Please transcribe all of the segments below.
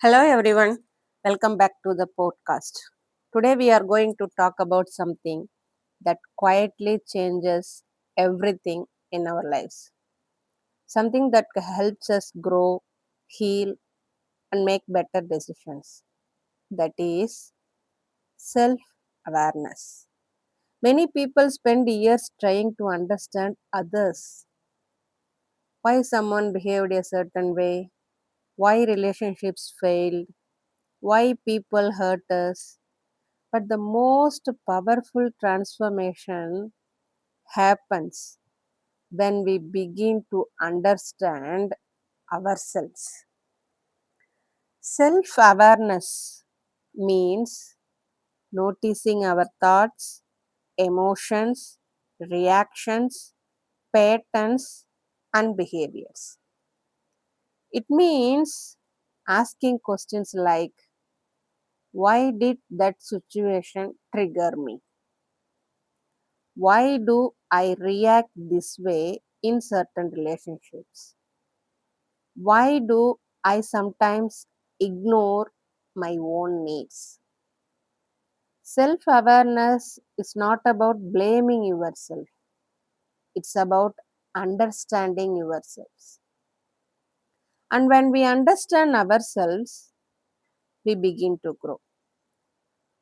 Hello, everyone. Welcome back to the podcast. Today, we are going to talk about something that quietly changes everything in our lives, something that helps us grow, heal, and make better decisions. That is self awareness. Many people spend years trying to understand others, why someone behaved a certain way, why relationships failed, why people hurt us. But the most powerful transformation happens when we begin to understand ourselves. Self awareness means noticing our thoughts, emotions, reactions, patterns, and behaviors. It means asking questions like, why did that situation trigger me? Why do I react this way in certain relationships? Why do I sometimes ignore my own needs? Self awareness is not about blaming yourself, it's about understanding yourselves. And when we understand ourselves, we begin to grow.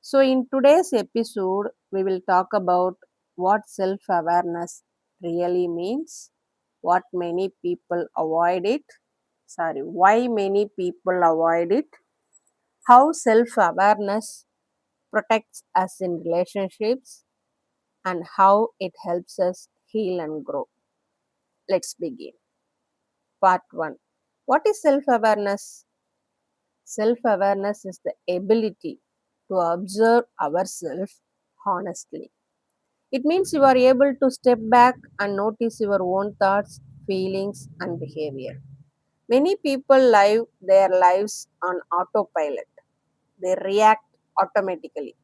So, in today's episode, we will talk about what self awareness really means, what many people avoid it, why many people avoid it, how self awareness protects us in relationships, and how it helps us heal and grow. Let's begin. Part 1. What is self awareness? Self awareness is the ability to observe ourselves honestly. It means you are able to step back and notice your own thoughts, feelings, and behavior. Many people live their lives on autopilot. They react automatically.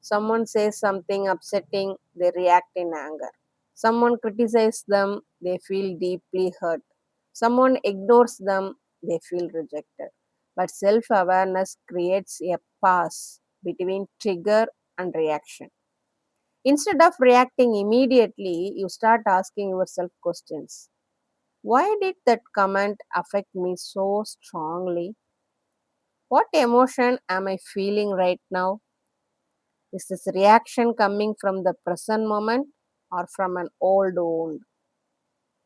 Someone says something upsetting, they react in anger. Someone criticizes them, they feel deeply hurt. Someone ignores them, they feel rejected. But self awareness creates a pause between trigger and reaction. Instead of reacting immediately, you start asking yourself questions. Why did that comment affect me so strongly? What emotion am I feeling right now? Is this reaction coming from the present moment or from an old wound?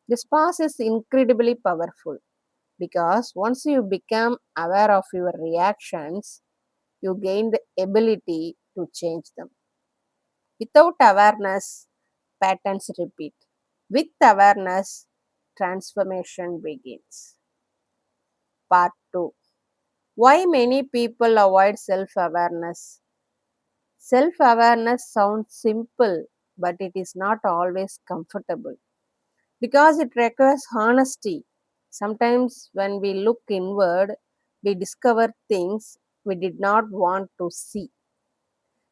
This pause is incredibly powerful because once you become aware of your reactions, you gain the ability to change them. Without awareness, patterns repeat. With awareness, transformation begins. Part 2. Why many people avoid self awareness? Self awareness sounds simple, but it is not always comfortable because it requires honesty. Sometimes, when we look inward, we discover things we did not want to see.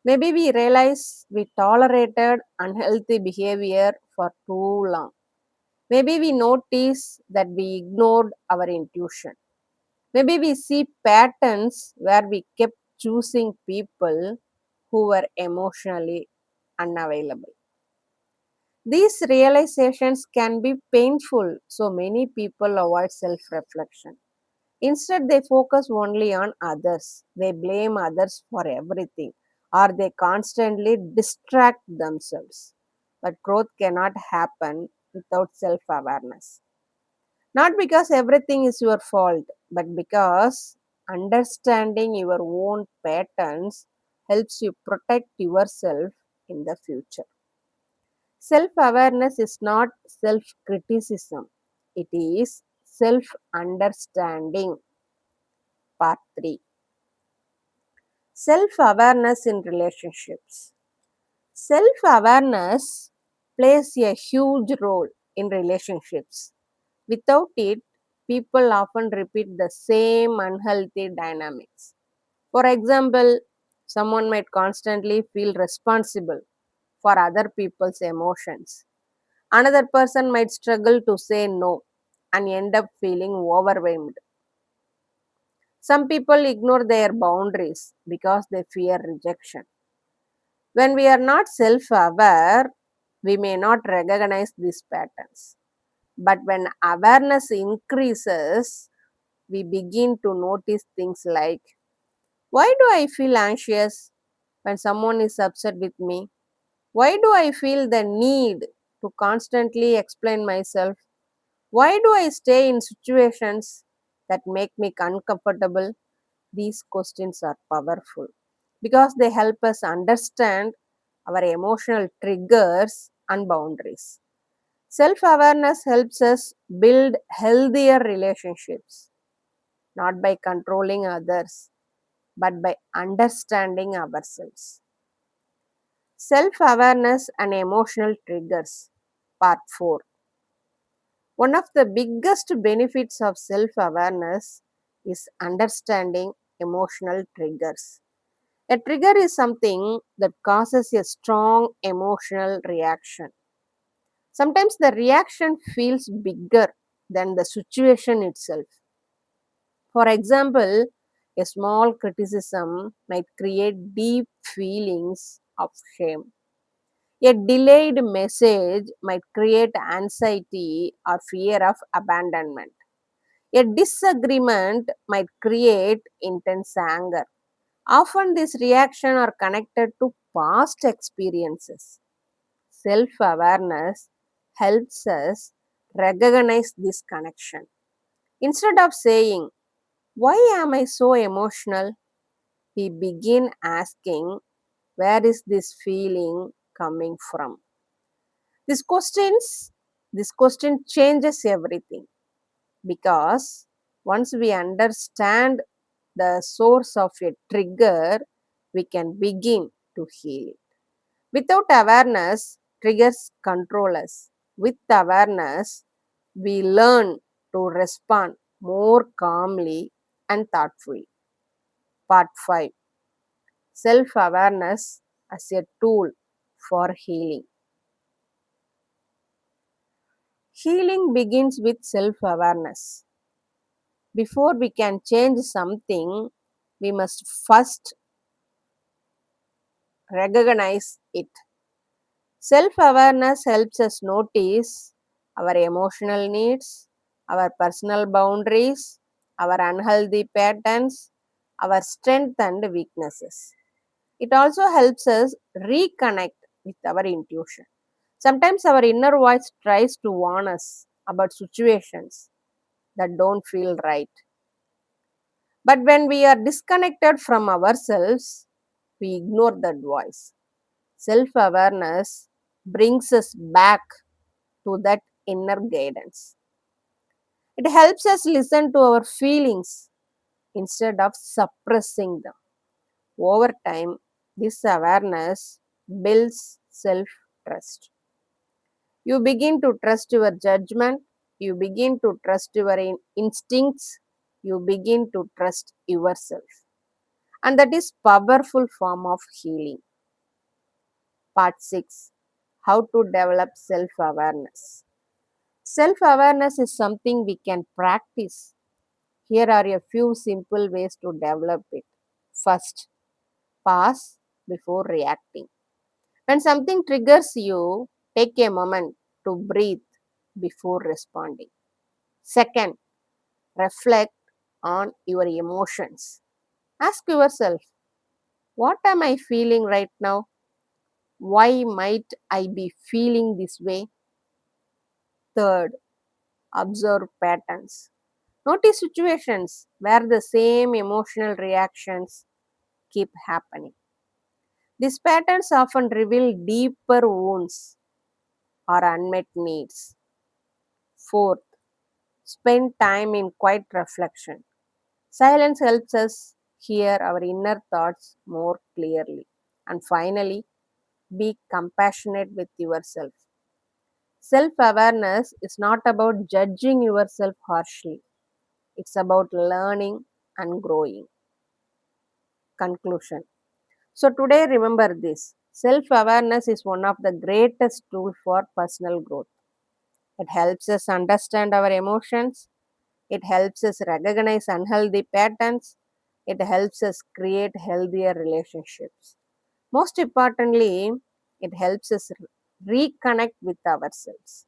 Maybe we realize we tolerated unhealthy behavior for too long. Maybe we notice that we ignored our intuition. Maybe we see patterns where we kept choosing people who were emotionally unavailable. These realizations can be painful, so many people avoid self reflection. Instead, they focus only on others. They blame others for everything, or they constantly distract themselves. But growth cannot happen without self awareness. Not because everything is your fault, but because understanding your own patterns helps you protect yourself in the future. Self awareness is not self criticism, it is self understanding. Part 3. Self awareness in relationships. Self awareness plays a huge role in relationships. Without it, people often repeat the same unhealthy dynamics. For example, someone might constantly feel responsible for other people's emotions. Another person might struggle to say no and end up feeling overwhelmed. Some people ignore their boundaries because they fear rejection. When we are not self aware, we may not recognize these patterns. But when awareness increases, we begin to notice things like, why do I feel anxious when someone is upset with me? Why do I feel the need to constantly explain myself? Why do I stay in situations that make me uncomfortable? These questions are powerful because they help us understand our emotional triggers and boundaries. Self awareness helps us build healthier relationships, not by controlling others, but by understanding ourselves. Self awareness and emotional triggers, part 4. One of the biggest benefits of self awareness is understanding emotional triggers. A trigger is something that causes a strong emotional reaction. Sometimes the reaction feels bigger than the situation itself. For example, a small criticism might create deep feelings of shame. A delayed message might create anxiety or fear of abandonment. A disagreement might create intense anger. Often, these reactions are connected to past experiences. Self awareness helps us recognize this connection. Instead of saying, why am I so emotional? We begin asking, where is this feeling coming from? This questions this question changes everything because once we understand the source of a trigger, we can begin to heal it. Without awareness, triggers control us. With awareness, we learn to respond more calmly and thoughtfully. Part 5. Self awareness as a tool for healing. Healing begins with self awareness. Before we can change something, we must first recognize it. Self awareness helps us notice our emotional needs, our personal boundaries, our unhealthy patterns, our strengths and weaknesses. It also helps us reconnect with our intuition. Sometimes our inner voice tries to warn us about situations that don't feel right. But when we are disconnected from ourselves, we ignore that voice. Self awareness brings us back to that inner guidance. It helps us listen to our feelings instead of suppressing them. Over time, this awareness builds self trust. You begin to trust your judgment, you begin to trust your instincts, you begin to trust yourself. And that is powerful form of healing. Part 6. How to develop self awareness. Self awareness is something we can practice. Here are a few simple ways to develop it. First, pause before reacting. When something triggers you, take a moment to breathe before responding. Second, reflect on your emotions. Ask yourself, what am I feeling right now? Why might I be feeling this way? Third, observe patterns. Notice situations where the same emotional reactions keep happening. These patterns often reveal deeper wounds or unmet needs. Fourth, spend time in quiet reflection. Silence helps us hear our inner thoughts more clearly. And finally, be compassionate with yourself. Self awareness is not about judging yourself harshly, it's about learning and growing. Conclusion. So, today remember this, self awareness is one of the greatest tools for personal growth. It helps us understand our emotions, It helps us recognize unhealthy patterns. It helps us create healthier relationships. Most importantly, it helps us reconnect with ourselves.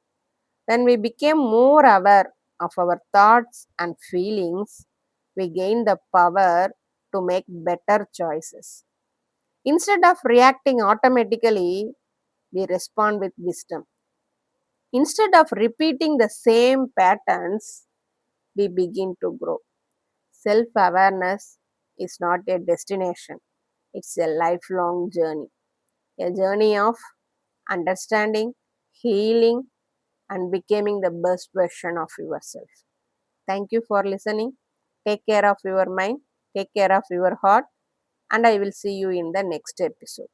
When we became more aware of our thoughts and feelings, we gain the power to make better choices. Instead of reacting automatically, we respond with wisdom. Instead of repeating the same patterns, we begin to grow. Self awareness is not a destination, it's a lifelong journey. A journey of understanding, healing, and becoming the best version of yourself. Thank you for listening. Take care of your mind, take care of your heart, and I will see you in the next episode.